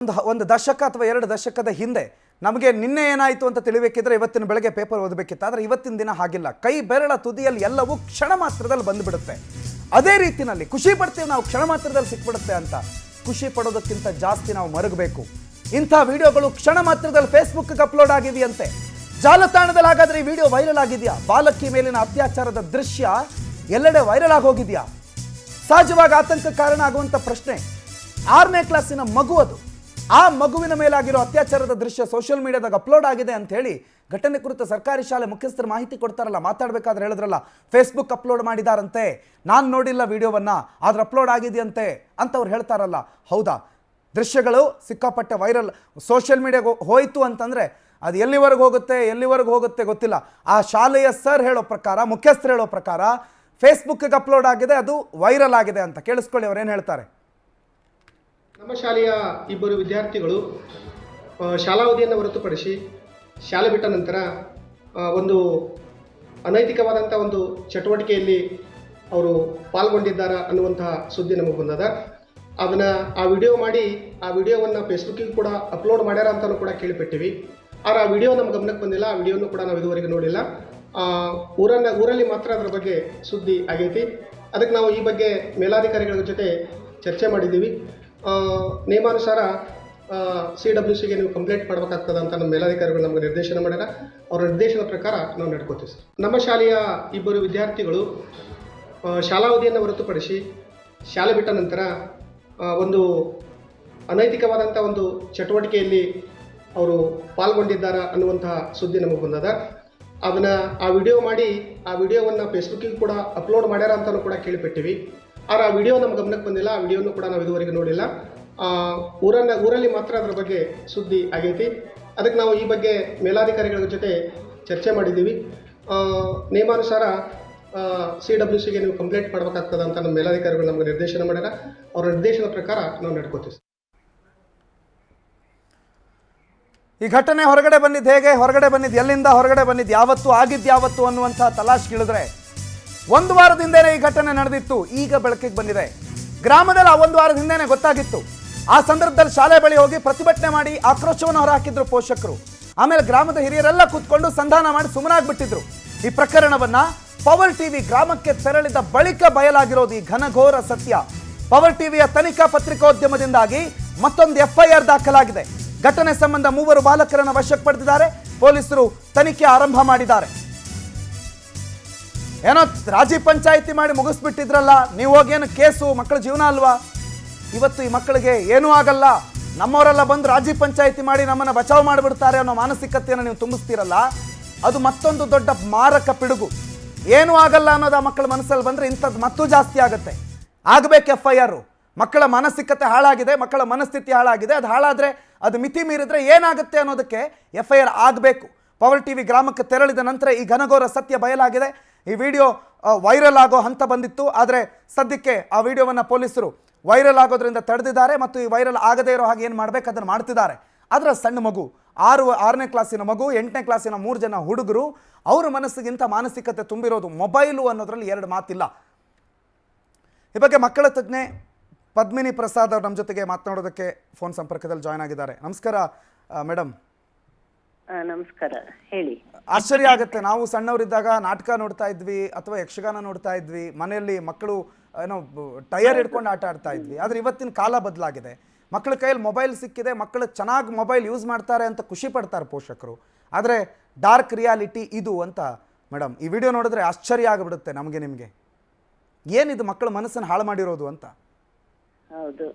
ಒಂದು ದಶಕ ಅಥವಾ 2 ದಶಕದ ಹಿಂದೆ ನಮಗೆ ನಿನ್ನೆ ಏನಾಯಿತು ಅಂತ ತಿಳಿಬೇಕಿದ್ರೆ ಇವತ್ತಿನ ಬೆಳಗ್ಗೆ ಪೇಪರ್ ಓದಬೇಕಿತ್ತು. ಆದರೆ ಇವತ್ತಿನ ದಿನ ಹಾಗಿಲ್ಲ. ಕೈ ಬೆರಳ ತುದಿಯಲ್ಲಿ ಎಲ್ಲವೂ ಕ್ಷಣ ಮಾತ್ರದಲ್ಲಿ ಬಂದುಬಿಡುತ್ತೆ. ಅದೇ ರೀತಿಯಲ್ಲಿ ಖುಷಿ ಪಡ್ತೀವಿ ನಾವು, ಕ್ಷಣ ಮಾತ್ರದಲ್ಲಿ ಸಿಕ್ಬಿಡುತ್ತೆ ಅಂತ. ಖುಷಿ ಪಡೋದಕ್ಕಿಂತ ಜಾಸ್ತಿ ನಾವು ಮರಗಬೇಕು. ಇಂಥ ವಿಡಿಯೋಗಳು ಕ್ಷಣ ಮಾತ್ರದಲ್ಲಿ ಫೇಸ್ಬುಕ್ಗೆ ಅಪ್ಲೋಡ್ ಆಗಿದೆಯಂತೆ. ಜಾಲತಾಣದಲ್ಲಿ ಹಾಗಾದ್ರೆ ಈ ವಿಡಿಯೋ ವೈರಲ್ ಆಗಿದೆಯಾ? ಬಾಲಕಿ ಮೇಲಿನ ಅತ್ಯಾಚಾರದ ದೃಶ್ಯ ಎಲ್ಲೆಡೆ ವೈರಲ್ ಆಗೋಗಿದೆಯಾ? ಸಹಜವಾಗಿ ಆತಂಕ ಕಾರಣ ಆಗುವಂಥ ಪ್ರಶ್ನೆ. 6ನೇ ಕ್ಲಾಸಿನ ಮಗು ಅದು. ಆ ಮಗುವಿನ ಮೇಲಾಗಿರೋ ಅತ್ಯಾಚಾರದ ದೃಶ್ಯ ಸೋಷಿಯಲ್ ಮೀಡಿಯಾದಾಗ ಅಪ್ಲೋಡ್ ಆಗಿದೆ ಅಂತ ಹೇಳಿ ಘಟನೆ ಕುರಿತು ಸರ್ಕಾರಿ ಶಾಲೆ ಮುಖ್ಯಸ್ಥರು ಮಾಹಿತಿ ಕೊಡ್ತಾರಲ್ಲ, ಮಾತಾಡಬೇಕಾದ್ರೆ ಹೇಳಿದ್ರಲ್ಲ, ಫೇಸ್ಬುಕ್ ಅಪ್ಲೋಡ್ ಮಾಡಿದಾರಂತೆ, ನಾನು ನೋಡಿಲ್ಲ ವಿಡಿಯೋವನ್ನು, ಆದ್ರೆ ಅಪ್ಲೋಡ್ ಆಗಿದೆಯಂತೆ ಅಂತ ಅವ್ರು ಹೇಳ್ತಾರಲ್ಲ. ಹೌದಾ? ದೃಶ್ಯಗಳು ಸಿಕ್ಕಾಪಟ್ಟೆ ವೈರಲ್ ಸೋಷಿಯಲ್ ಮೀಡಿಯಾಗೆ ಹೋಯಿತು ಅಂತಂದರೆ ಅದು ಎಲ್ಲಿವರೆಗೆ ಹೋಗುತ್ತೆ ಗೊತ್ತಿಲ್ಲ. ಆ ಶಾಲೆಯ ಸರ್ ಹೇಳೋ ಪ್ರಕಾರ, ಮುಖ್ಯಸ್ಥರು ಹೇಳೋ ಪ್ರಕಾರ ಫೇಸ್ಬುಕ್ಗೆ ಅಪ್ಲೋಡ್ ಆಗಿದೆ, ಅದು ವೈರಲ್ ಆಗಿದೆ ಅಂತ. ಕೇಳಿಸ್ಕೊಳ್ಳಿ ಅವ್ರೇನು ಹೇಳ್ತಾರೆ. ನಮ್ಮ ಶಾಲೆಯ ಇಬ್ಬರು ವಿದ್ಯಾರ್ಥಿಗಳು ಶಾಲಾವಧಿಯನ್ನು ಹೊರತುಪಡಿಸಿ ಶಾಲೆ ಬಿಟ್ಟ ನಂತರ ಒಂದು ಅನೈತಿಕವಾದಂಥ ಒಂದು ಚಟುವಟಿಕೆಯಲ್ಲಿ ಅವರು ಪಾಲ್ಗೊಂಡಿದ್ದಾರೆ ಅನ್ನುವಂತಹ ಸುದ್ದಿ ನಮಗೆ ಬಂದದ. ಅದನ್ನು ಆ ವಿಡಿಯೋ ಮಾಡಿ ಆ ವಿಡಿಯೋವನ್ನು ಫೇಸ್ಬುಕ್ಕಿಗೆ ಕೂಡ ಅಪ್ಲೋಡ್ ಮಾಡ್ಯಾರ ಅಂತಲೂ ಕೂಡ ಕೇಳಿಪಟ್ಟಿವಿ. ಆದರೆ ಆ ವಿಡಿಯೋ ನಮ್ಮ ಗಮನಕ್ಕೆ ಬಂದಿಲ್ಲ. ಆ ವಿಡಿಯೋನು ಕೂಡ ನಾವು ಇದುವರೆಗೆ ನೋಡಿಲ್ಲ. ಊರಲ್ಲಿ ಮಾತ್ರ ಅದರ ಬಗ್ಗೆ ಸುದ್ದಿ ಆಗೈತಿ. ಅದಕ್ಕೆ ನಾವು ಈ ಬಗ್ಗೆ ಮೇಲಾಧಿಕಾರಿಗಳ ಜೊತೆ ಚರ್ಚೆ ಮಾಡಿದ್ದೀವಿ. ನಿಯಮಾನುಸಾರ CWCಗೆ ನೀವು ಕಂಪ್ಲೇಂಟ್ ಮಾಡಬೇಕಾಗ್ತದೆ ಅಂತ ನಮ್ಮ ಮೇಲಾಧಿಕಾರಿಗಳು ನಮಗೆ ನಿರ್ದೇಶನ ಮಾಡ್ಯಾರ. ಅವರ ನಿರ್ದೇಶನ ಪ್ರಕಾರ ನಾವು ನಡ್ಕೋತೀವಿ ಸರ್. ನಮ್ಮ ಶಾಲೆಯ ಇಬ್ಬರು ವಿದ್ಯಾರ್ಥಿಗಳು ಶಾಲಾವಧಿಯನ್ನು ಹೊರತುಪಡಿಸಿ ಶಾಲೆ ಬಿಟ್ಟ ನಂತರ ಒಂದು ಅನೈತಿಕವಾದಂಥ ಒಂದು ಚಟುವಟಿಕೆಯಲ್ಲಿ ಅವರು ಪಾಲ್ಗೊಂಡಿದ್ದಾರೆ ಅನ್ನುವಂತಹ ಸುದ್ದಿ ನಮಗೆ ಬಂದದ. ಅದನ್ನು ಆ ವಿಡಿಯೋ ಮಾಡಿ ಆ ವಿಡಿಯೋವನ್ನು ಫೇಸ್ಬುಕ್ಕಿಗೆ ಕೂಡ ಅಪ್ಲೋಡ್ ಮಾಡ್ಯಾರ ಅಂತಲೂ ಕೂಡ ಕೇಳಿಪಟ್ಟಿವಿ. ಆದರೆ ಆ ವಿಡಿಯೋ ನಮ್ಮ ಗಮನಕ್ಕೆ ಬಂದಿಲ್ಲ. ಆ ವಿಡಿಯೋನು ಕೂಡ ನಾವು ಇದುವರೆಗೆ ನೋಡಿಲ್ಲ. ಊರಲ್ಲಿ ಮಾತ್ರ ಅದರ ಬಗ್ಗೆ ಸುದ್ದಿ ಆಗೈತಿ. ಅದಕ್ಕೆ ನಾವು ಈ ಬಗ್ಗೆ ಮೇಲಾಧಿಕಾರಿಗಳ ಜೊತೆ ಚರ್ಚೆ ಮಾಡಿದ್ದೀವಿ. ನಿಯಮಾನುಸಾರ CWCಗೆ ನೀವು ಕಂಪ್ಲೇಂಟ್ ಮಾಡಬೇಕಾಗ್ತದೆ ಅಂತ ನಮ್ಮ ಮೇಲಾಧಿಕಾರಿಗಳು ನಮಗೆ ನಿರ್ದೇಶನ ಮಾಡ್ಯಾರ. ಅವರ ನಿರ್ದೇಶನ ಪ್ರಕಾರ ನಾವು ನಡ್ಕೋತೀವಿ. ಈ ಘಟನೆ ಹೊರಗಡೆ ಬಂದಿದ್ದು ಹೇಗೆ, ಹೊರಗಡೆ ಬಂದಿದ್ದು ಎಲ್ಲಿಂದ, ಹೊರಗಡೆ ಬಂದಿದ್ದು ಯಾವತ್ತು ಅನ್ನುವಂಥ ತಲಾಶ್ ಒಂದು ವಾರದಿಂದನೇ ಈ ಘಟನೆ ನಡೆದಿತ್ತು. ಈಗ ಬೆಳಕಿಗೆ ಬಂದಿದೆ. ಗ್ರಾಮದಲ್ಲಿ 1 ವಾರದ ಹಿಂದೆನೇ ಗೊತ್ತಾಗಿತ್ತು. ಆ ಸಂದರ್ಭದಲ್ಲಿ ಶಾಲೆ ಬಳಿ ಹೋಗಿ ಪ್ರತಿಭಟನೆ ಮಾಡಿ ಆಕ್ರೋಶವನ್ನು ಹೊರಹಾಕಿದ್ರು ಪೋಷಕರು. ಆಮೇಲೆ ಗ್ರಾಮದ ಹಿರಿಯರೆಲ್ಲ ಕೂತ್ಕೊಂಡು ಸಂಧಾನ ಮಾಡಿ ಸುಮ್ಮನಾಗ್ಬಿಟ್ಟಿದ್ರು. ಈ ಪ್ರಕರಣವನ್ನ ಪವರ್ ಟಿವಿ ಗ್ರಾಮಕ್ಕೆ ತೆರಳಿದ ಬಳಿಕ ಬಯಲಾಗಿರೋದು ಈ ಘನಘೋರ ಸತ್ಯ. ಪವರ್ ಟಿವಿಯ ತನಿಖಾ ಪತ್ರಿಕೋದ್ಯಮದಿಂದಾಗಿ ಮತ್ತೊಂದು FIR ದಾಖಲಾಗಿದೆ. ಘಟನೆ ಸಂಬಂಧ 3 ಬಾಲಕರನ್ನು ವಶಕ್ಕೆ ಪಡೆದಿದ್ದಾರೆ. ಪೊಲೀಸರು ತನಿಖೆ ಆರಂಭ ಮಾಡಿದ್ದಾರೆ. ಏನೋ ರಾಜಿ ಪಂಚಾಯಿತಿ ಮಾಡಿ ಮುಗಿಸ್ಬಿಟ್ಟಿದ್ರಲ್ಲ, ನೀವು ಹೋಗೇನು ಕೇಸು, ಮಕ್ಕಳ ಜೀವನ ಅಲ್ವಾ? ಇವತ್ತು ಈ ಮಕ್ಕಳಿಗೆ ಏನೂ ಆಗಲ್ಲ, ನಮ್ಮವರೆಲ್ಲ ಬಂದು ರಾಜಿ ಪಂಚಾಯಿತಿ ಮಾಡಿ ನಮ್ಮನ್ನು ಬಚಾವ್ ಮಾಡಿಬಿಡ್ತಾರೆ ಅನ್ನೋ ಮಾನಸಿಕತೆಯನ್ನು ನೀವು ತುಂಬಿಸ್ತೀರಲ್ಲ, ಅದು ಮತ್ತೊಂದು ದೊಡ್ಡ ಮಾರಕ ಪಿಡುಗು. ಏನೂ ಆಗಲ್ಲ ಅನ್ನೋದು ಆ ಮಕ್ಕಳ ಮನಸ್ಸಲ್ಲಿ ಬಂದರೆ ಇಂಥದ್ದು ಮತ್ತೂ ಜಾಸ್ತಿ ಆಗುತ್ತೆ. ಆಗಬೇಕು FIR. ಮಕ್ಕಳ ಮಾನಸಿಕತೆ ಹಾಳಾಗಿದೆ, ಮಕ್ಕಳ ಮನಸ್ಥಿತಿ ಹಾಳಾಗಿದೆ. ಅದು ಹಾಳಾದರೆ, ಅದು ಮಿತಿ ಮೀರಿದ್ರೆ ಏನಾಗುತ್ತೆ ಅನ್ನೋದಕ್ಕೆ FIR ಆಗಬೇಕು. ಪವರ್ ಟಿವಿ ಗ್ರಾಮಕ್ಕೆ ತೆರಳಿದ ನಂತರ ಈ ಘನಘೋರ ಸತ್ಯ ಬಯಲಾಗಿದೆ. ಈ ವಿಡಿಯೋ ವೈರಲ್ ಆಗೋ ಹಂತ ಬಂದಿತ್ತು. ಆದರೆ ಸದ್ಯಕ್ಕೆ ಆ ವಿಡಿಯೋವನ್ನು ಪೊಲೀಸರು ವೈರಲ್ ಆಗೋದ್ರಿಂದ ತಡೆದಿದ್ದಾರೆ ಮತ್ತು ಈ ವೈರಲ್ ಆಗದೇ ಇರೋ ಹಾಗೆ ಏನು ಮಾಡಬೇಕು ಅದನ್ನು ಮಾಡ್ತಿದ್ದಾರೆ. ಆದರೆ ಸಣ್ಣ ಮಗು, 6ನೇ ಕ್ಲಾಸಿನ ಮಗು, 8ನೇ ಕ್ಲಾಸಿನ 3 ಜನ ಹುಡುಗರು, ಅವರ ಮನಸ್ಸಿಗಿಂತ ಮಾನಸಿಕತೆ ತುಂಬಿರೋದು ಮೊಬೈಲು ಅನ್ನೋದ್ರಲ್ಲಿ 2 ಮಾತಿಲ್ಲ. ಈ ಬಗ್ಗೆ ಮಕ್ಕಳ ತಜ್ಞೆ ಪದ್ಮಿನಿ ಪ್ರಸಾದ್ ಅವರು ನಮ್ಮ ಜೊತೆಗೆ ಮಾತನಾಡೋದಕ್ಕೆ ಫೋನ್ ಸಂಪರ್ಕದಲ್ಲಿ ಜಾಯ್ನ್ ಆಗಿದ್ದಾರೆ. ನಮಸ್ಕಾರ ಮೇಡಮ್. ನಮಸ್ಕಾರ, ಹೇಳಿ. ಆಶ್ಚರ್ಯ ಆಗುತ್ತೆ. ನಾವು ಸಣ್ಣವರಿದ್ದಾಗ ನಾಟಕ ನೋಡ್ತಾ ಇದ್ವಿ ಅಥವಾ ಯಕ್ಷಗಾನ ನೋಡ್ತಾ ಇದ್ವಿ. ಮನೆಯಲ್ಲಿ ಮಕ್ಕಳು ಏನೋ ಟೈರ್ ಹಿಡ್ಕೊಂಡು ಆಟ ಆಡ್ತಾ ಇದ್ವಿ. ಆದರೆ ಇವತ್ತಿನ ಕಾಲ ಬದಲಾಗಿದೆ. ಮಕ್ಕಳ ಕೈಯಲ್ಲಿ ಮೊಬೈಲ್ ಸಿಕ್ಕಿದೆ, ಮಕ್ಕಳು ಚೆನ್ನಾಗಿ ಮೊಬೈಲ್ ಯೂಸ್ ಮಾಡ್ತಾರೆ ಅಂತ ಖುಷಿ ಪಡ್ತಾರೆ ಪೋಷಕರು. ಆದರೆ ಡಾರ್ಕ್ ರಿಯಾಲಿಟಿ ಇದು ಅಂತ ಮೇಡಮ್, ಈ ವಿಡಿಯೋ ನೋಡಿದ್ರೆ ಆಶ್ಚರ್ಯ ಆಗಿಬಿಡುತ್ತೆ ನಮಗೆ, ನಿಮಗೆ. ಏನಿದು ಮಕ್ಕಳ ಮನಸ್ಸನ್ನು ಹಾಳು ಮಾಡಿರೋದು ಅಂತ? ಹೌದು,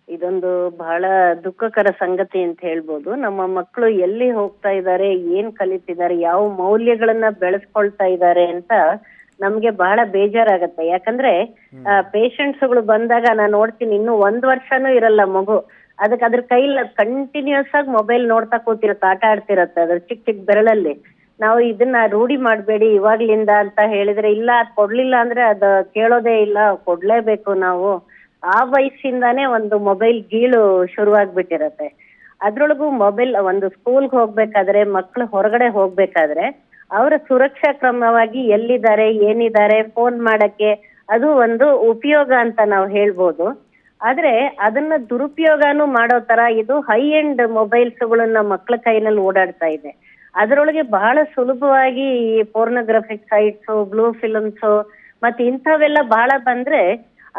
ಇದೊಂದು ಬಹಳ ದುಃಖಕರ ಸಂಗತಿ ಅಂತ ಹೇಳ್ಬೋದು. ನಮ್ಮ ಮಕ್ಕಳು ಎಲ್ಲಿ ಹೋಗ್ತಾ ಇದ್ದಾರೆ, ಏನ್ ಕಲಿತಿದ್ದಾರೆ, ಯಾವ ಮೌಲ್ಯಗಳನ್ನ ಬೆಳೆಸ್ಕೊಳ್ತಾ ಇದ್ದಾರೆ ಅಂತ ನಮ್ಗೆ ಬಹಳ ಬೇಜಾರಾಗತ್ತೆ. ಯಾಕಂದ್ರೆ ಪೇಷಂಟ್ಸ್ಗಳು ಬಂದಾಗ ನಾನು ನೋಡ್ತೀನಿ, ಇನ್ನು 1 ವರ್ಷನೂ ಇರಲ್ಲ ಮಗು, ಅದಕ್ಕೆ ಅದ್ರ ಕೈಲಿ ಕಂಟಿನ್ಯೂಸ್ ಆಗಿ ಮೊಬೈಲ್ ನೋಡ್ತಾ ಕೂತಿರತ್ತೆ, ಆಟ ಆಡ್ತಿರತ್ತೆ ಅದ್ರ ಚಿಕ್ಕ ಚಿಕ್ಕ ಬೆರಳಲ್ಲಿ. ನಾವು ಇದನ್ನ ರೂಢಿ ಮಾಡ್ಬೇಡಿ ಇವಾಗ್ಲಿಂದ ಅಂತ ಹೇಳಿದ್ರೆ, ಇಲ್ಲ ಅದ್ ಕೊಡ್ಲಿಲ್ಲ ಅಂದ್ರೆ ಅದು ಕೇಳೋದೇ ಇಲ್ಲ, ಕೊಡ್ಲೇಬೇಕು ನಾವು. ಆ ವಯಸ್ಸಿಂದಾನೇ ಒಂದು ಮೊಬೈಲ್ ಗೀಳು ಶುರುವಾಗ್ಬಿಟ್ಟಿರತ್ತೆ. ಅದ್ರೊಳಗು ಮೊಬೈಲ್ ಒಂದು ಸ್ಕೂಲ್ಗೆ ಹೋಗ್ಬೇಕಾದ್ರೆ, ಮಕ್ಳು ಹೊರಗಡೆ ಹೋಗ್ಬೇಕಾದ್ರೆ ಅವರ ಸುರಕ್ಷಾ ಕ್ರಮವಾಗಿ ಎಲ್ಲಿದ್ದಾರೆ ಏನಿದ್ದಾರೆ ಫೋನ್ ಮಾಡಕ್ಕೆ ಅದು ಒಂದು ಉಪಯೋಗ ಅಂತ ನಾವು ಹೇಳ್ಬೋದು. ಆದ್ರೆ ಅದನ್ನ ದುರುಪಯೋಗನೂ ಮಾಡೋ ತರ ಇದು ಹೈ ಎಂಡ್ ಮೊಬೈಲ್ಸ್ಗಳನ್ನ ಮಕ್ಳ ಕೈನಲ್ಲಿ ಓಡಾಡ್ತಾ ಇದೆ. ಅದರೊಳಗೆ ಬಹಳ ಸುಲಭವಾಗಿ ಈ ಪೋರ್ನೋಗ್ರಫಿಕ್ ಸೈಟ್ಸ್, ಬ್ಲೂ ಫಿಲ್ಮ್ಸ್ ಮತ್ತೆ ಇಂಥವೆಲ್ಲ ಬಹಳ ಬಂದ್ರೆ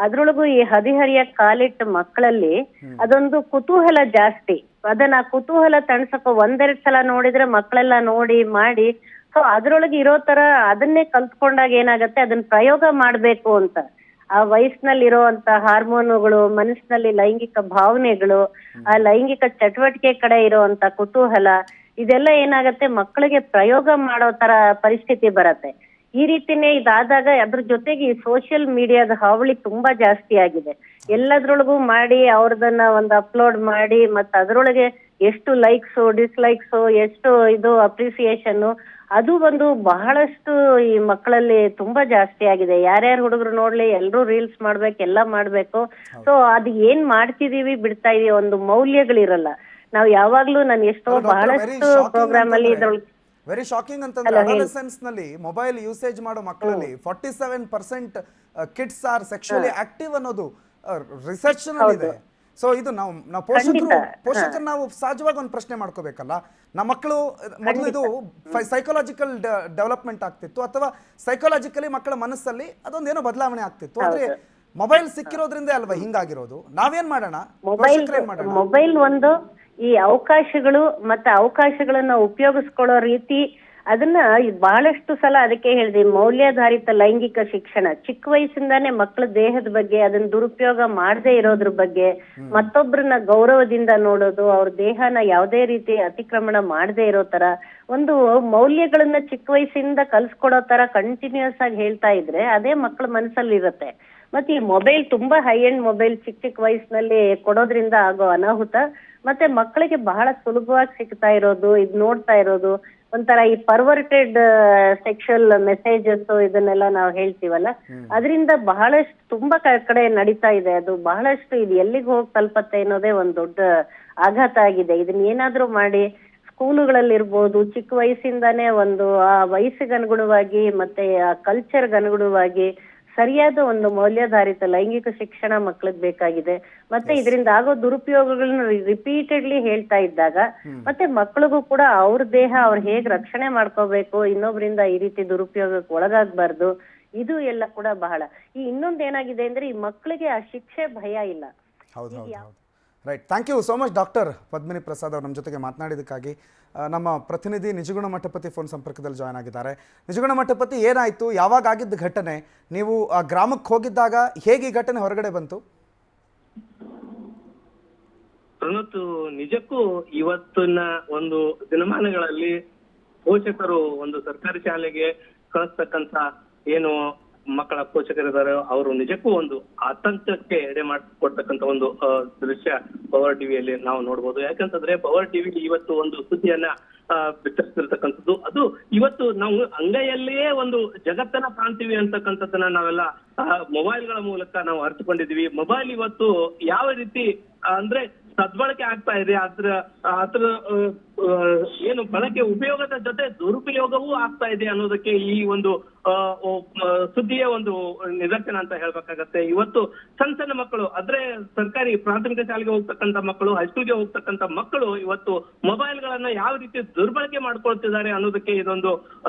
ಅದ್ರೊಳಗೂ ಈ ಹದಿಹರಿಯ ಕಾಲಿಟ್ಟ ಮಕ್ಕಳಲ್ಲಿ ಅದೊಂದು ಕುತೂಹಲ ಜಾಸ್ತಿ. ಅದನ್ನ ಕುತೂಹಲ ತಣ್ಸಕ ಒಂದೆರಡ್ ಸಲ ನೋಡಿದ್ರೆ ಮಕ್ಕಳೆಲ್ಲ ನೋಡಿ ಮಾಡಿ ಸೊ ಅದ್ರೊಳಗೆ ಇರೋ ತರ ಅದನ್ನೇ ಕಲ್ತ್ಕೊಂಡಾಗ ಏನಾಗತ್ತೆ, ಅದನ್ನ ಪ್ರಯೋಗ ಮಾಡ್ಬೇಕು ಅಂತ ಆ ವಯಸ್ಸಿನಲ್ಲಿ ಇರುವಂತ ಹಾರ್ಮೋನುಗಳು, ಮನಸ್ಸಿನಲ್ಲಿ ಲೈಂಗಿಕ ಭಾವನೆಗಳು, ಆ ಲೈಂಗಿಕ ಚಟುವಟಿಕೆ ಕಡೆ ಇರುವಂತ ಕುತೂಹಲ, ಇದೆಲ್ಲ ಏನಾಗತ್ತೆ ಮಕ್ಕಳಿಗೆ ಪ್ರಯೋಗ ಮಾಡೋ ತರ ಪರಿಸ್ಥಿತಿ ಬರತ್ತೆ. ಈ ರೀತಿನೇ ಇದಾದಾಗ ಅದ್ರ ಜೊತೆಗೆ ಈ ಸೋಷಿಯಲ್ ಮೀಡಿಯಾದ ಹಾವಳಿ ತುಂಬಾ ಜಾಸ್ತಿ ಆಗಿದೆ. ಎಲ್ಲದ್ರೊಳಗೂ ಮಾಡಿ ಅವ್ರದನ್ನ ಒಂದು ಅಪ್ಲೋಡ್ ಮಾಡಿ ಮತ್ತೆ ಅದ್ರೊಳಗೆ ಎಷ್ಟು ಲೈಕ್ಸ್ ಡಿಸ್ಲೈಕ್ಸ್, ಎಷ್ಟು ಇದು ಅಪ್ರಿಸಿಯೇಷನ್, ಅದು ಒಂದು ಬಹಳಷ್ಟು ಈ ಮಕ್ಕಳಲ್ಲಿ ತುಂಬಾ ಜಾಸ್ತಿ ಆಗಿದೆ. ಯಾರ್ಯಾರು ಹುಡುಗರು ನೋಡ್ಲಿ ಎಲ್ರೂ ರೀಲ್ಸ್ ಮಾಡ್ಬೇಕು, ಎಲ್ಲ ಮಾಡ್ಬೇಕು. ಸೊ ಅದು ಏನ್ ಮಾಡ್ತಿದೀವಿ ಬಿಡ್ತಾ ಇದೀವಿ, ಒಂದು ಮೌಲ್ಯಗಳಿರಲ್ಲ. ನಾವ್ ಯಾವಾಗ್ಲೂ ನಾನು ಎಷ್ಟೋ ಬಹಳಷ್ಟು ಪ್ರೋಗ್ರಾಮ್ ಅಲ್ಲಿ ಇದ್ರೊಳಗೆ ವೆರಿ ಶಾಕಿಂಗ್ ಅಂತಂದ್ರೆ ಅಡೋಲೆಸೆನ್ಸ್ ನಲ್ಲಿ ಮೊಬೈಲ್ ಯೂಸೇಜ್ ಮಾಡೋ ಮಕ್ಕಳಲ್ಲಿ 47% ಕಿಡ್ಸ್ ಆರ್ ಸೆಕ್ಷುಯಲಿ ಆಕ್ಟಿವ್ ಅನ್ನೋದು ರಿಸರ್ಚ್ ನಲ್ಲಿ ಇದೆ. ಸೊ ಇದು ನಾವು ಪೋಷಕರು ನಾವು ಸಹಜವಾಗಿ ಒಂದು ಪ್ರಶ್ನೆ ಮಾಡ್ಕೋಬೇಕಲ್ಲ, ನಮ್ಮ ಮಕ್ಕಳು ಮೊದಲು ಇದು ಸೈಕಾಲಜಿಕಲ್ ಡೆವಲಪ್ಮೆಂಟ್ ಆಗ್ತಿತ್ತು ಅಥವಾ ಸೈಕಾಲಜಿಕಲಿ ಮಕ್ಕಳ ಮನಸ್ಸಲ್ಲಿ ಅದೊಂದೇನೋ ಬದಲಾವಣೆ ಆಗ್ತಿತ್ತು. ಆದ್ರೆ ಮೊಬೈಲ್ ಸಿಕ್ಕಿರೋದ್ರಿಂದ ಅಲ್ವಾ ಹಿಂಗಾಗಿರೋದು. ನಾವೇನ್ ಮಾಡೋಣ, ಮೊಬೈಲ್ ಒಂದು ಈ ಅವಕಾಶಗಳು ಮತ್ತೆ ಅವಕಾಶಗಳನ್ನ ಉಪಯೋಗಿಸ್ಕೊಳ್ಳೋ ರೀತಿ ಅದನ್ನ ಬಹಳಷ್ಟು ಸಲ ಅದಕ್ಕೆ ಹೇಳಿದೆ, ಮೌಲ್ಯಾಧಾರಿತ ಲೈಂಗಿಕ ಶಿಕ್ಷಣ ಚಿಕ್ಕ ವಯಸ್ಸಿಂದಾನೇ ಮಕ್ಕಳ ದೇಹದ ಬಗ್ಗೆ, ಅದನ್ನ ದುರುಪಯೋಗ ಮಾಡದೇ ಇರೋದ್ರ ಬಗ್ಗೆ, ಮತ್ತೊಬ್ಬರನ್ನ ಗೌರವದಿಂದ ನೋಡೋದು, ಅವ್ರ ದೇಹನ ಯಾವುದೇ ರೀತಿ ಅತಿಕ್ರಮಣ ಮಾಡದೇ ಇರೋ ತರ ಒಂದು ಮೌಲ್ಯಗಳನ್ನ ಚಿಕ್ಕ ವಯಸ್ಸಿಂದ ಕಲ್ಸ್ಕೊಡೋ ತರ ಕಂಟಿನ್ಯೂಸ್ ಆಗಿ ಹೇಳ್ತಾ ಇದ್ರೆ ಅದೇ ಮಕ್ಕಳ ಮನಸ್ಸಲ್ಲಿ ಇರುತ್ತೆ. ಮತ್ತೆ ಈ ಮೊಬೈಲ್ ತುಂಬಾ ಹೈ ಎಂಡ್ ಮೊಬೈಲ್ ಚಿಕ್ಕ ವಯಸ್ಸಿನಲ್ಲಿ ಕೊಡೋದ್ರಿಂದ ಆಗೋ ಅನಾಹುತ ಮತ್ತೆ ಮಕ್ಕಳಿಗೆ ಬಹಳ ಸುಲಭವಾಗಿ ಸಿಗ್ತಾ ಇರೋದು, ಇದ್ ನೋಡ್ತಾ ಇರೋದು ಒಂಥರ ಈ ಪರ್ವರ್ಟೆಡ್ ಸೆಕ್ಷುಯಲ್ ಮೆಸೇಜಸ್ ಇದನ್ನೆಲ್ಲ ನಾವು ಹೇಳ್ತೀವಲ್ಲ, ಅದರಿಂದ ಬಹಳಷ್ಟು ತುಂಬಾ ಕಡೆ ನಡೀತಾ ಇದೆ. ಅದು ಬಹಳಷ್ಟು ಇದು ಎಲ್ಲಿಗೆ ಹೋಗಿ ತಲುಪತ್ತೆ ಅನ್ನೋದೇ ಒಂದ್ ದೊಡ್ಡ ಆಘಾತ ಆಗಿದೆ. ಇದನ್ನ ಏನಾದ್ರೂ ಮಾಡಿ ಸ್ಕೂಲುಗಳಲ್ಲಿ ಇರ್ಬೋದು, ಚಿಕ್ಕ ವಯಸ್ಸಿಂದಾನೇ ಒಂದು ಆ ವಯಸ್ಸಿಗೆ ಅನುಗುಣವಾಗಿ ಮತ್ತೆ ಆ ಕಲ್ಚರ್ಗೆ ಅನುಗುಣವಾಗಿ ಸರಿಯಾದ ಒಂದು ಮೌಲ್ಯಾಧಾರಿತ ಲೈಂಗಿಕ ಶಿಕ್ಷಣ ಮಕ್ಕಳಿಗೆ ಬೇಕಾಗಿದೆ. ಮತ್ತೆ ಇದರಿಂದ ಆಗೋ ದುರುಪಯೋಗಗಳನ್ನ ರಿಪೀಟೆಡ್ಲಿ ಹೇಳ್ತಾ ಇದ್ದಾಗ ಮತ್ತೆ ಮಕ್ಕಳಿಗೂ ಕೂಡ ಅವ್ರ ದೇಹ ಅವ್ರು ಹೇಗ್ ರಕ್ಷಣೆ ಮಾಡ್ಕೋಬೇಕು, ಇನ್ನೊಬ್ರಿಂದ ಈ ರೀತಿ ದುರುಪಯೋಗಕ್ಕೆ ಒಳಗಾಗಬಾರ್ದು, ಇದು ಎಲ್ಲ ಕೂಡ ಬಹಳ. ಈ ಇನ್ನೊಂದ್ ಏನಾಗಿದೆ ಅಂದ್ರೆ ಈ ಮಕ್ಕಳಿಗೆ ಆ ಶಿಕ್ಷೆ ಭಯ ಇಲ್ಲ. Right, thank you so much doctor Padmini Prasad ಅವರು ನಮ್ಮ ಜೊತೆಗೆ ಮಾತನಾಡಿದ್ದಕ್ಕಾಗಿ. ನಮ್ಮ ಪ್ರತಿನಿಧಿ ನಿಜಗುಣ ಮಠಪತಿ ಫೋನ್ ಸಂಪರ್ಕದಲ್ಲಿ ಜಾಯ್ನ್ ಆಗಿದ್ದಾರೆ. ನಿಜಗುಣ ಮಠಪತಿ, ಏನಾಯಿತು, ಯಾವಾಗ ಆಗಿದ್ದ ಘಟನೆ, ನೀವು ಆ ಗ್ರಾಮಕ್ಕೆ ಹೋಗಿದ್ದಾಗ ಹೇಗೆ ಈ ಘಟನೆ ಹೊರಗಡೆ ಬಂತು? ನಿಜಕ್ಕೂ ಇವತ್ತಿನ ಒಂದು ದಿನಮಾನಗಳಲ್ಲಿ ಪೋಷಕರು ಒಂದು ಸರ್ಕಾರಿ ಶಾಲೆಗೆ ಕಳಿಸ್ತಕ್ಕಂತ ಏನು ಮಕ್ಕಳ ಪೋಷಕರಿದ್ದಾರೆ ಅವರು ನಿಜಕ್ಕೂ ಒಂದು ಆತಂಕಕ್ಕೆ ಎಡೆ ಮಾಡಿಕೊಡ್ತಕ್ಕಂತ ಒಂದು ದೃಶ್ಯ ಪವರ್ ಟಿವಿಯಲ್ಲಿ ನಾವು ನೋಡ್ಬೋದು. ಯಾಕಂತಂದ್ರೆ ಪವರ್ ಟಿವಿ ಇವತ್ತು ಒಂದು ಸುದ್ದಿಯನ್ನ ಬಿತ್ತರಿಸ್ತಿರ್ತಕ್ಕಂಥದ್ದು, ಅದು ಇವತ್ತು ನಾವು ಅಂಗೈಯಲ್ಲಿಯೇ ಒಂದು ಜಗತ್ತನ್ನ ಕಾಣ್ತೀವಿ ಅಂತಕ್ಕಂಥದ್ದನ್ನ ನಾವೆಲ್ಲ ಮೊಬೈಲ್ಗಳ ಮೂಲಕ ನಾವು ಅರ್ಥಕೊಂಡಿದೀವಿ. ಮೊಬೈಲ್ ಇವತ್ತು ಯಾವ ರೀತಿ ಅಂದ್ರೆ ಸದ್ಬಳಕೆ ಆಗ್ತಾ ಇದೆ, ಅದ್ರ ಏನು ಬಳಕೆ ಉಪಯೋಗದ ಜೊತೆ ದುರುಪಯೋಗವೂ ಆಗ್ತಾ ಇದೆ ಅನ್ನೋದಕ್ಕೆ ಈ ಒಂದು ಸುದ್ದಿಯ ಒಂದು ನಿದರ್ಶನ ಅಂತ ಹೇಳ್ಬೇಕಾಗತ್ತೆ. ಇವತ್ತು ಸಣ್ಣ ಸಣ್ಣ ಮಕ್ಕಳು ಅಂದ್ರೆ ಸರ್ಕಾರಿ ಪ್ರಾಥಮಿಕ ಶಾಲೆಗೆ ಹೋಗ್ತಕ್ಕಂಥ ಮಕ್ಕಳು, ಹೈಸ್ಕೂಲ್ಗೆ ಹೋಗ್ತಕ್ಕಂಥ ಮಕ್ಕಳು ಇವತ್ತು ಮೊಬೈಲ್ಗಳನ್ನ ಯಾವ ರೀತಿ ದುರ್ಬಳಕೆ ಮಾಡ್ಕೊಳ್ತಿದ್ದಾರೆ ಅನ್ನೋದಕ್ಕೆ ಇದೊಂದು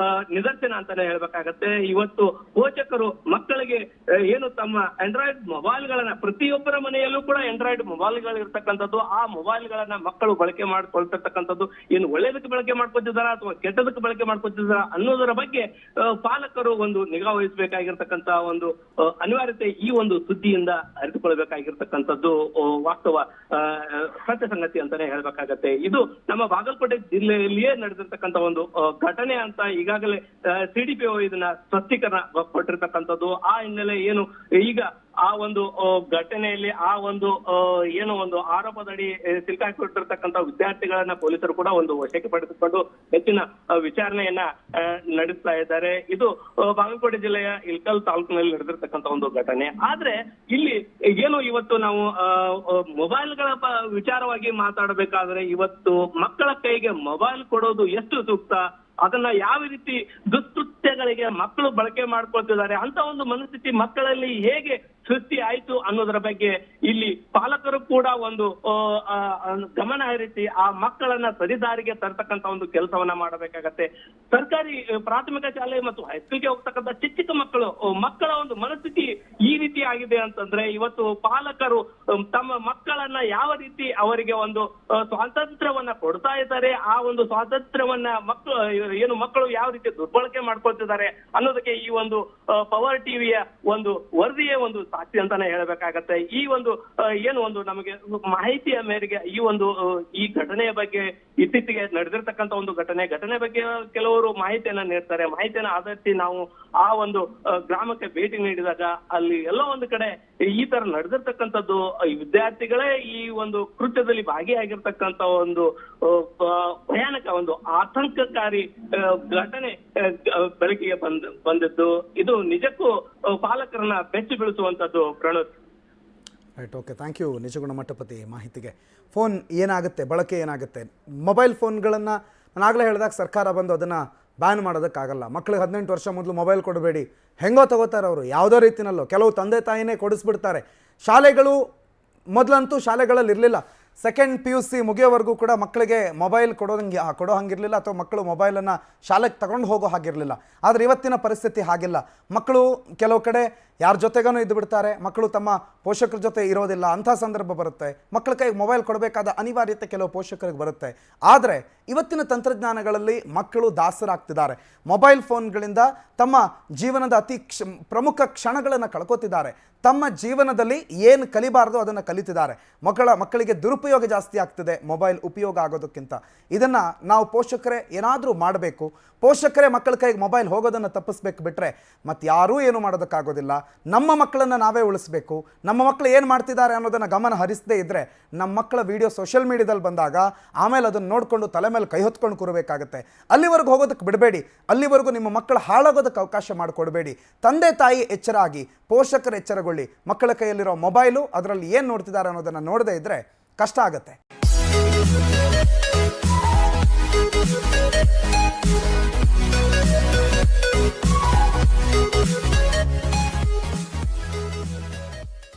ನಿದರ್ಶನ ಅಂತಾನೆ ಹೇಳ್ಬೇಕಾಗತ್ತೆ. ಇವತ್ತು ಪೋಷಕರು ಮಕ್ಕಳಿಗೆ ಏನು ತಮ್ಮ ಆಂಡ್ರಾಯ್ಡ್ ಮೊಬೈಲ್ಗಳನ್ನ, ಪ್ರತಿಯೊಬ್ಬರ ಮನೆಯಲ್ಲೂ ಕೂಡ ಆಂಡ್ರಾಯ್ಡ್ ಮೊಬೈಲ್ಗಳು ಇರ್ತಕ್ಕಂಥದ್ದು, ಆ ಮೊಬೈಲ್ಗಳನ್ನ ಮಕ್ಕಳು ಬಳಕೆ ಮಾಡ್ಕೊಳ್ತಿರ್ತಕ್ಕಂಥದ್ದು ಏನು ಒಳ್ಳೇದಕ್ಕೆ ಬಳಕೆ ಮಾಡ್ಕೊತಿದಾರ ಅಥವಾ ಕೆಟ್ಟದಕ್ಕೆ ಬಳಕೆ ಮಾಡ್ಕೊತಿದಾರ ಅನ್ನೋದರ ಬಗ್ಗೆ ಪಾಲಕರು ಒಂದು ನಿಗಾ ವಹಿಸಬೇಕಾಗಿರ್ತಕ್ಕಂತ ಒಂದು ಅನಿವಾರ್ಯತೆ ಈ ಒಂದು ಸುದ್ದಿಯಿಂದ ಅರಿತುಕೊಳ್ಬೇಕಾಗಿರ್ತಕ್ಕಂಥದ್ದು ವಾಸ್ತವ ಸತ್ಯ ಸಂಗತಿ ಅಂತಾನೆ ಹೇಳ್ಬೇಕಾಗತ್ತೆ. ಇದು ನಮ್ಮ ಬಾಗಲಕೋಟೆ ಜಿಲ್ಲೆಯಲ್ಲಿಯೇ ನಡೆದಿರ್ತಕ್ಕಂಥ ಒಂದು ಘಟನೆ ಅಂತ ಈಗಾಗಲೇ ಸಿಡಿಪಿಒ ಇದನ್ನ ಸ್ಪಷ್ಟೀಕರಣ ಕೊಟ್ಟಿರ್ತಕ್ಕಂಥದ್ದು. ಆ ಹಿನ್ನೆಲೆ ಏನು ಈಗ ಆ ಒಂದು ಘಟನೆಯಲ್ಲಿ ಆ ಒಂದು ಏನೋ ಒಂದು ಆರೋಪದಡಿ ಸಿಲುಕಾಕೊಂಡಿರ್ತಕ್ಕಂಥ ವಿದ್ಯಾರ್ಥಿಗಳನ್ನ ಪೊಲೀಸರು ಕೂಡ ಒಂದು ವಶಕ್ಕೆ ಪಡೆದುಕೊಂಡು ಹೆಚ್ಚಿನ ವಿಚಾರಣೆಯನ್ನ ನಡೆಸ್ತಾ ಇದ್ದಾರೆ. ಇದು ಬಾಗಲಕೋಟೆ ಜಿಲ್ಲೆಯ ಇಲ್ಕಲ್ ತಾಲೂಕಿನಲ್ಲಿ ನಡೆದಿರ್ತಕ್ಕಂಥ ಒಂದು ಘಟನೆ. ಆದ್ರೆ ಇಲ್ಲಿ ಏನು ಇವತ್ತು ನಾವು ಮೊಬೈಲ್ಗಳ ವಿಚಾರವಾಗಿ ಮಾತಾಡಬೇಕಾದ್ರೆ ಇವತ್ತು ಮಕ್ಕಳ ಕೈಗೆ ಮೊಬೈಲ್ ಕೊಡೋದು ಎಷ್ಟು ಸೂಕ್ತ, ಅದನ್ನ ಯಾವ ರೀತಿ ದುಷ್ಕೃತ್ಯಗಳಿಗೆ ಮಕ್ಕಳು ಬಳಕೆ ಮಾಡ್ಕೊಳ್ತಿದ್ದಾರೆ ಅಂತ ಒಂದು ಮನಸ್ಥಿತಿ ಮಕ್ಕಳಲ್ಲಿ ಹೇಗೆ ಸೃಷ್ಟಿ ಆಯ್ತು ಅನ್ನೋದರ ಬಗ್ಗೆ ಇಲ್ಲಿ ಪಾಲಕರು ಕೂಡ ಒಂದು ಗಮನ ಹರಿಸಿ ಆ ಮಕ್ಕಳನ್ನ ಸರಿದಾರಿಗೆ ತರ್ತಕ್ಕಂತ ಒಂದು ಕೆಲಸವನ್ನ ಮಾಡಬೇಕಾಗತ್ತೆ. ಸರ್ಕಾರಿ ಪ್ರಾಥಮಿಕ ಶಾಲೆ ಮತ್ತು ಹೈಸ್ಕೂಲ್ಗೆ ಹೋಗ್ತಕ್ಕಂಥ ಚಿಕ್ಕ ಮಕ್ಕಳ ಒಂದು ಮನಸ್ಥಿತಿ ಈ ರೀತಿ ಆಗಿದೆ ಅಂತಂದ್ರೆ ಇವತ್ತು ಪಾಲಕರು ತಮ್ಮ ಮಕ್ಕಳನ್ನ ಯಾವ ರೀತಿ ಅವರಿಗೆ ಒಂದು ಸ್ವಾತಂತ್ರ್ಯವನ್ನ ಕೊಡ್ತಾ ಇದ್ದಾರೆ, ಆ ಒಂದು ಸ್ವಾತಂತ್ರ್ಯವನ್ನ ಮಕ್ಕಳು ಯಾವ ರೀತಿ ದುರ್ಬಳಕೆ ಮಾಡ್ಕೊಳ್ತಿದ್ದಾರೆ ಅನ್ನೋದಕ್ಕೆ ಈ ಒಂದು ಪವರ್ ಟಿವಿಯ ಒಂದು ವರದಿಯೇ ಒಂದು ಸಾಕ್ಷಿ ಅಂತಾನೆ ಹೇಳಬೇಕಾಗತ್ತೆ. ಈ ಒಂದು ನಮಗೆ ಮಾಹಿತಿಯ ಮೇರೆಗೆ ಈ ಘಟನೆಯ ಬಗ್ಗೆ ಇತ್ತೀಚೆಗೆ ನಡೆದಿರ್ತಕ್ಕಂಥ ಒಂದು ಘಟನೆ ಬಗ್ಗೆ ಕೆಲವರು ಮಾಹಿತಿಯನ್ನ ನೀಡ್ತಾರೆ. ಮಾಹಿತಿಯನ್ನ ಆಧರಿಸಿ ನಾವು ಆ ಒಂದು ಗ್ರಾಮಕ್ಕೆ ಭೇಟಿ ನೀಡಿದಾಗ ಅಲ್ಲಿ ಎಲ್ಲೋ ಒಂದು ಕಡೆ ಈ ತರ ನಡೆದಿರ್ತಕ್ಕಂಥದ್ದು ವಿದ್ಯಾರ್ಥಿಗಳೇ ಈ ಒಂದು ಕೃತ್ಯದಲ್ಲಿ ಭಾಗಿಯಾಗಿರ್ತಕ್ಕಂಥ ಒಂದು ಭಯಾನಕ ಒಂದು ಆತಂಕಕಾರಿ ಘಟನೆ ಬೆಳಕಿಗೆ ಬಂದದ್ದು. ಇದು ನಿಜಕ್ಕೂ ಪಾಲಕರನ್ನ ಬೆಚ್ಚಿ ಬೀಳಿಸುವಂತದ್ದು. Pranot. Right, okay, thank you Nijaguna Mathapati ಮಾಹಿತಿಗೆ. ಫೋನ್ ಏನಾಗುತ್ತೆ, ಬಳಕೆ ಏನಾಗುತ್ತೆ, ಮೊಬೈಲ್ ಫೋನ್ಗಳನ್ನು ನಾನು ಆಗಲೇ ಹೇಳಿದಾಗ ಸರ್ಕಾರ ಬಂದು ಅದನ್ನು ಬ್ಯಾನ್ ಮಾಡೋದಕ್ಕಾಗಲ್ಲ. ಮಕ್ಕಳಿಗೆ 18 ವರ್ಷ ಮೊದಲು ಮೊಬೈಲ್ ಕೊಡಬೇಡಿ, ಹೆಂಗೋ ತಗೋತಾರೆ ಅವರು, ಯಾವುದೋ ರೀತಿಯಲ್ಲೋ. ಕೆಲವು ತಂದೆ ತಾಯಿನೇ ಕೊಡಿಸ್ಬಿಡ್ತಾರೆ. ಶಾಲೆಗಳು ಮೊದಲಂತೂ ಶಾಲೆಗಳಲ್ಲಿ ಇರಲಿಲ್ಲ. ಸೆಕೆಂಡ್ PUC ಮುಗಿಯೋವರೆಗೂ ಕೂಡ ಮಕ್ಕಳಿಗೆ ಮೊಬೈಲ್ ಕೊಡೋ ಹಂಗಿರಲಿಲ್ಲ, ಅಥವಾ ಮಕ್ಕಳು ಮೊಬೈಲನ್ನು ಶಾಲೆಗೆ ತಗೊಂಡು ಹೋಗೋ ಹಾಗಿರಲಿಲ್ಲ. ಆದರೆ ಇವತ್ತಿನ ಪರಿಸ್ಥಿತಿ ಹಾಗಿಲ್ಲ. ಮಕ್ಕಳು ಕೆಲವು ಕಡೆ ಯಾರ ಜೊತೆಗೂ ಇದ್ದು ಬಿಡ್ತಾರೆ, ಮಕ್ಕಳು ತಮ್ಮ ಪೋಷಕರ ಜೊತೆ ಇರೋದಿಲ್ಲ. ಅಂಥ ಸಂದರ್ಭ ಬರುತ್ತೆ, ಮಕ್ಕಳ ಕೈಗೆ ಮೊಬೈಲ್ ಕೊಡಬೇಕಾದ ಅನಿವಾರ್ಯತೆ ಕೆಲವು ಪೋಷಕರಿಗೆ ಬರುತ್ತೆ. ಆದರೆ ಇವತ್ತಿನ ತಂತ್ರಜ್ಞಾನಗಳಲ್ಲಿ ಮಕ್ಕಳು ದಾಸರಾಗ್ತಿದ್ದಾರೆ. ಮೊಬೈಲ್ ಫೋನ್ಗಳಿಂದ ತಮ್ಮ ಜೀವನದ ಪ್ರಮುಖ ಕ್ಷಣಗಳನ್ನು ಕಳ್ಕೊತಿದ್ದಾರೆ. ತಮ್ಮ ಜೀವನದಲ್ಲಿ ಏನು ಕಲಿಬಾರ್ದು ಅದನ್ನು ಕಲಿತಿದ್ದಾರೆ. ಮಕ್ಕಳಿಗೆ ದುರುಪಯೋಗ ಜಾಸ್ತಿ ಆಗ್ತಿದೆ ಮೊಬೈಲ್ ಉಪಯೋಗ ಆಗೋದಕ್ಕಿಂತ. ಇದನ್ನು ನಾವು ಪೋಷಕರೇ ಏನಾದರೂ ಮಾಡಬೇಕು. ಪೋಷಕರೇ ಮಕ್ಕಳ ಕೈಗೆ ಮೊಬೈಲ್ ಹೋಗೋದನ್ನು ತಪ್ಪಿಸ್ಬೇಕು, ಬಿಟ್ಟರೆ ಮತ್ತು ಯಾರೂ ಏನೂ ಮಾಡೋದಕ್ಕಾಗೋದಿಲ್ಲ. ನಮ್ಮ ಮಕ್ಕಳನ್ನು ನಾವೇ ಉಳಿಸ್ಬೇಕು. ನಮ್ಮ ಮಕ್ಕಳು ಏನು ಮಾಡ್ತಿದ್ದಾರೆ ಅನ್ನೋದನ್ನು ಗಮನ ಹರಿಸದೇ ಇದ್ದರೆ ನಮ್ಮ ಮಕ್ಕಳ ವಿಡಿಯೋ ಸೋಷಿಯಲ್ ಮೀಡಿಯಾದಲ್ಲಿ ಬಂದಾಗ ಆಮೇಲೆ ಅದನ್ನು ನೋಡಿಕೊಂಡು ತಲೆ ಮೇಲೆ ಕೈ ಹೊತ್ಕೊಂಡು ಕೂರಬೇಕಾಗತ್ತೆ. ಅಲ್ಲಿವರೆಗೂ ಹೋಗೋದಕ್ಕೆ ಬಿಡಬೇಡಿ. ಅಲ್ಲಿವರೆಗೂ ನಿಮ್ಮ ಮಕ್ಕಳು ಹಾಳಾಗೋದಕ್ಕೆ ಅವಕಾಶ ಮಾಡಿಕೊಡಬೇಡಿ. ತಂದೆ ತಾಯಿ ಎಚ್ಚರ ಆಗಿ, ಪೋಷಕರು ಎಚ್ಚರಗೊಳ್ಳಿ. ಮಕ್ಕಳ ಕೈಯಲ್ಲಿರೋ ಮೊಬೈಲು ಅದರಲ್ಲಿ ಏನು ನೋಡ್ತಿದ್ದಾರೆ ಅನ್ನೋದನ್ನು ನೋಡದೇ ಇದ್ದರೆ ಕಷ್ಟ ಆಗುತ್ತೆ.